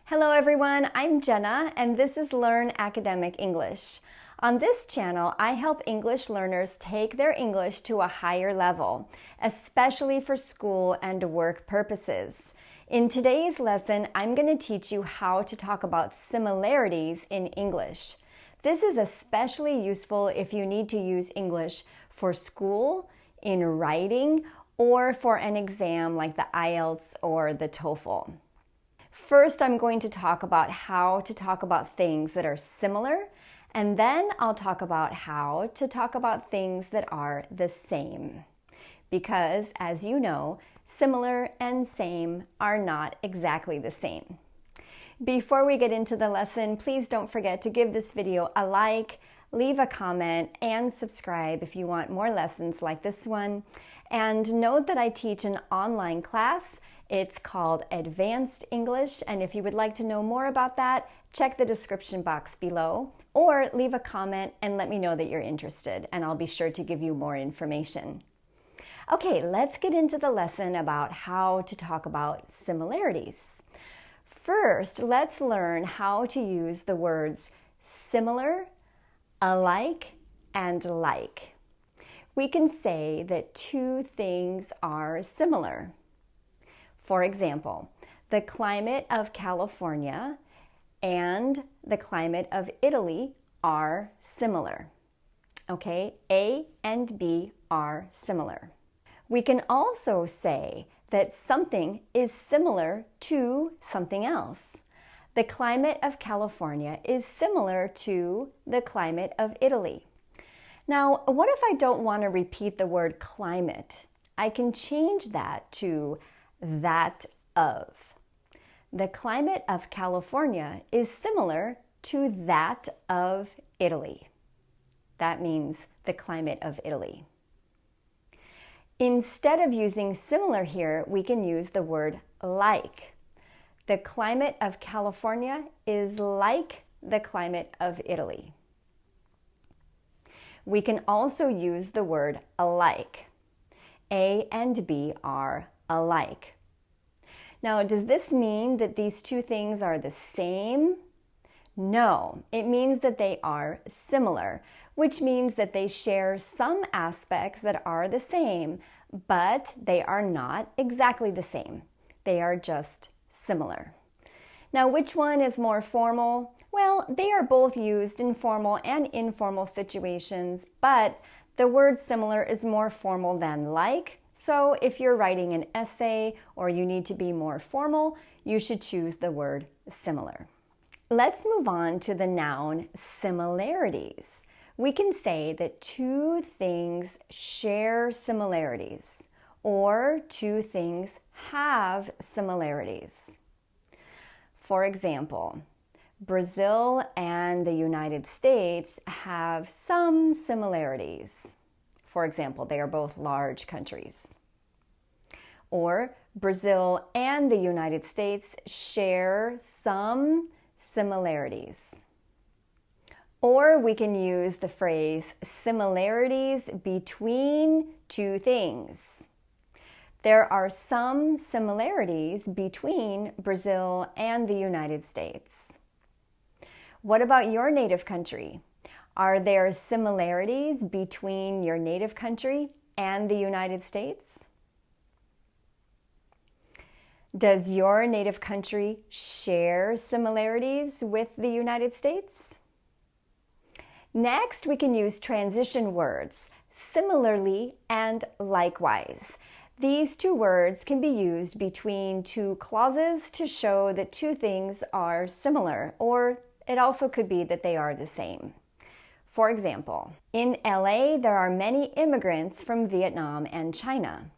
Hello everyone, I'm Jenna and this is Learn Academic English. On this channel, I help English learners take their English to a higher level, especially for school and work purposes. In today's lesson, I'm going to teach you how to talk about similarities in English. This is especially useful if you need to use English for school, in writing, or for an exam like the IELTS or the TOEFL. First, I'm going to talk about how to talk about things that are similar, and then I'll talk about how to talk about things that are the same. Because, as you know, similar and same are not exactly the same. Before we get into the lesson, please don't forget to give this video a like, leave a comment, and subscribe if you want more lessons like this one. And note that I teach an online class. It's called Advanced English, and if you would like to know more about that, check the description box below or leave a comment and let me know that you're interested, and I'll be sure to give you more information. Okay, let's get into the lesson about how to talk about similarities. First, let's learn how to use the words similar, alike, and like. We can say that two things are similar. For example, the climate of California and the climate of Italy are similar. Okay, A and B are similar. We can also say that something is similar to something else. The climate of California is similar to the climate of Italy. Now, what if I don't want to repeat the word climate? I can change that to that of. The climate of California is similar to that of Italy. That means the climate of Italy. Instead of using similar here, we can use the word like. The climate of California is like the climate of Italy. We can also use the word alike. A and B are alike. Now, does this mean that these two things are the same? No, it means that they are similar, which means that they share some aspects that are the same, but they are not exactly the same. They are just similar. Now, which one is more formal? Well, they are both used in formal and informal situations, but the word similar is more formal than like. So if you're writing an essay or you need to be more formal, you should choose the word similar. Let's move on to the noun similarities. We can say that two things share similarities or two things have similarities. For example, Brazil and the United States have some similarities. For example, they are both large countries. Or Brazil and the United States share some similarities. Or we can use the phrase similarities between two things. There are some similarities between Brazil and the United States. What about your native country? Are there similarities between your native country and the United States? Does your native country share similarities with the United States? Next, we can use transition words, similarly and likewise. These two words can be used between two clauses to show that two things are similar, or it also could be that they are the same. For example, in LA, there are many immigrants from Vietnam and China.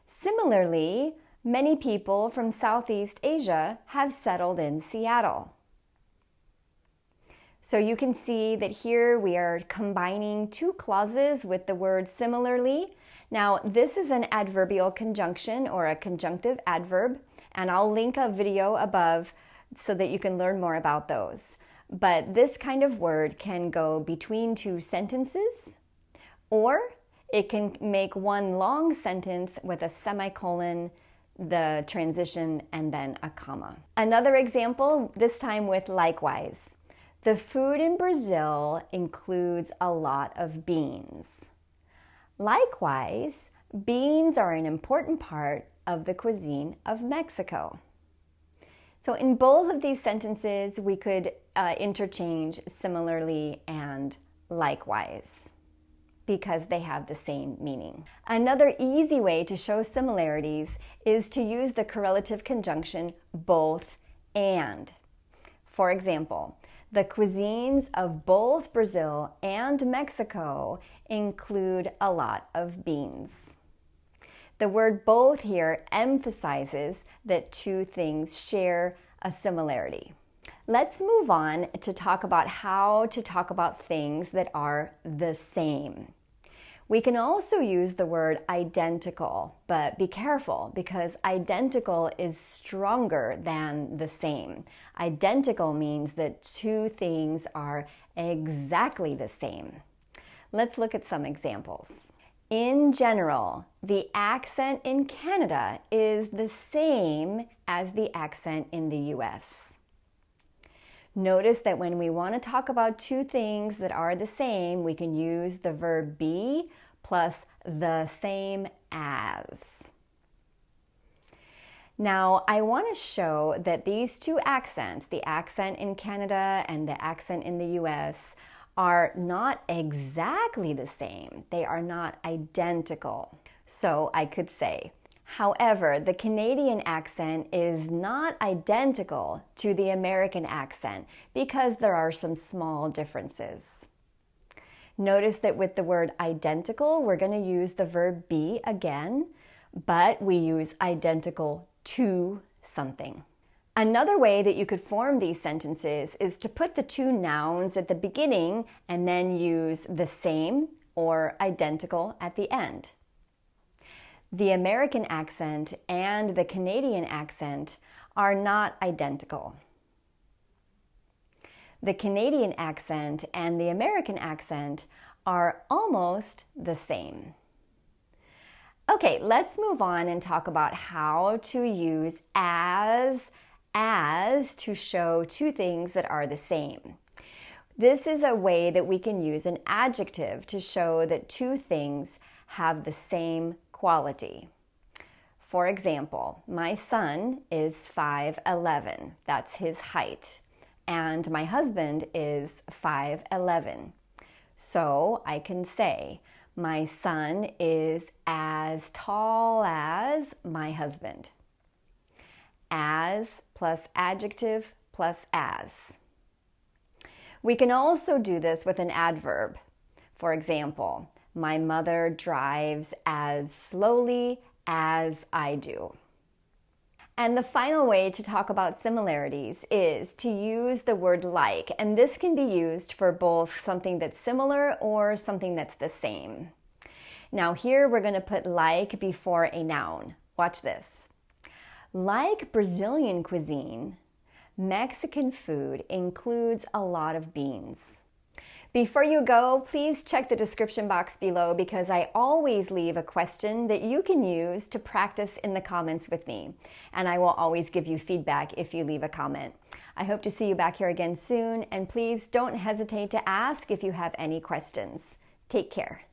Similarly, many people from Southeast Asia have settled in Seattle. So you can see that here we are combining two clauses with the word similarly. Now, this is an adverbial conjunction or a conjunctive adverb, and I'll link a video above so that you can learn more about those. But this kind of word can go between two sentences, or it can make one long sentence with a semicolon the transition and then a comma. Another example, this time with likewise. The food in Brazil includes a lot of beans. Likewise, beans are an important part of the cuisine of Mexico. So in both of these sentences, we could interchange similarly and likewise, because they have the same meaning. Another easy way to show similarities is to use the correlative conjunction both and. For example, the cuisines of both Brazil and Mexico include a lot of beans. The word both here emphasizes that two things share a similarity. Let's move on to talk about how to talk about things that are the same. We can also use the word identical, but be careful because identical is stronger than the same. Identical means that two things are exactly the same. Let's look at some examples. In general, the accent in Canada is the same as the accent in the US. Notice that when we want to talk about two things that are the same, we can use the verb be plus the same as. Now, I want to show that these two accents, the accent in Canada and the accent in the US, are not exactly the same. They are not identical. So I could say, however, the Canadian accent is not identical to the American accent because there are some small differences. Notice that with the word identical, we're going to use the verb be again, but we use identical to something. Another way that you could form these sentences is to put the two nouns at the beginning and then use the same or identical at the end. The American accent and the Canadian accent are not identical. The Canadian accent and the American accent are almost the same. Okay, let's move on and talk about how to use as to show two things that are the same. This is a way that we can use an adjective to show that two things have the same quality. For example, my son is 5'11", that's his height, and my husband is 5'11". So I can say, my son is as tall as my husband. As plus adjective plus as. We can also do this with an adverb. For example, my mother drives as slowly as I do. And the final way to talk about similarities is to use the word like, and this can be used for both something that's similar or something that's the same. Now here we're going to put like before a noun. Watch this. Like Brazilian cuisine, Mexican food includes a lot of beans. Before you go, please check the description box below because I always leave a question that you can use to practice in the comments with me. And I will always give you feedback if you leave a comment. I hope to see you back here again soon, and please don't hesitate to ask if you have any questions. Take care.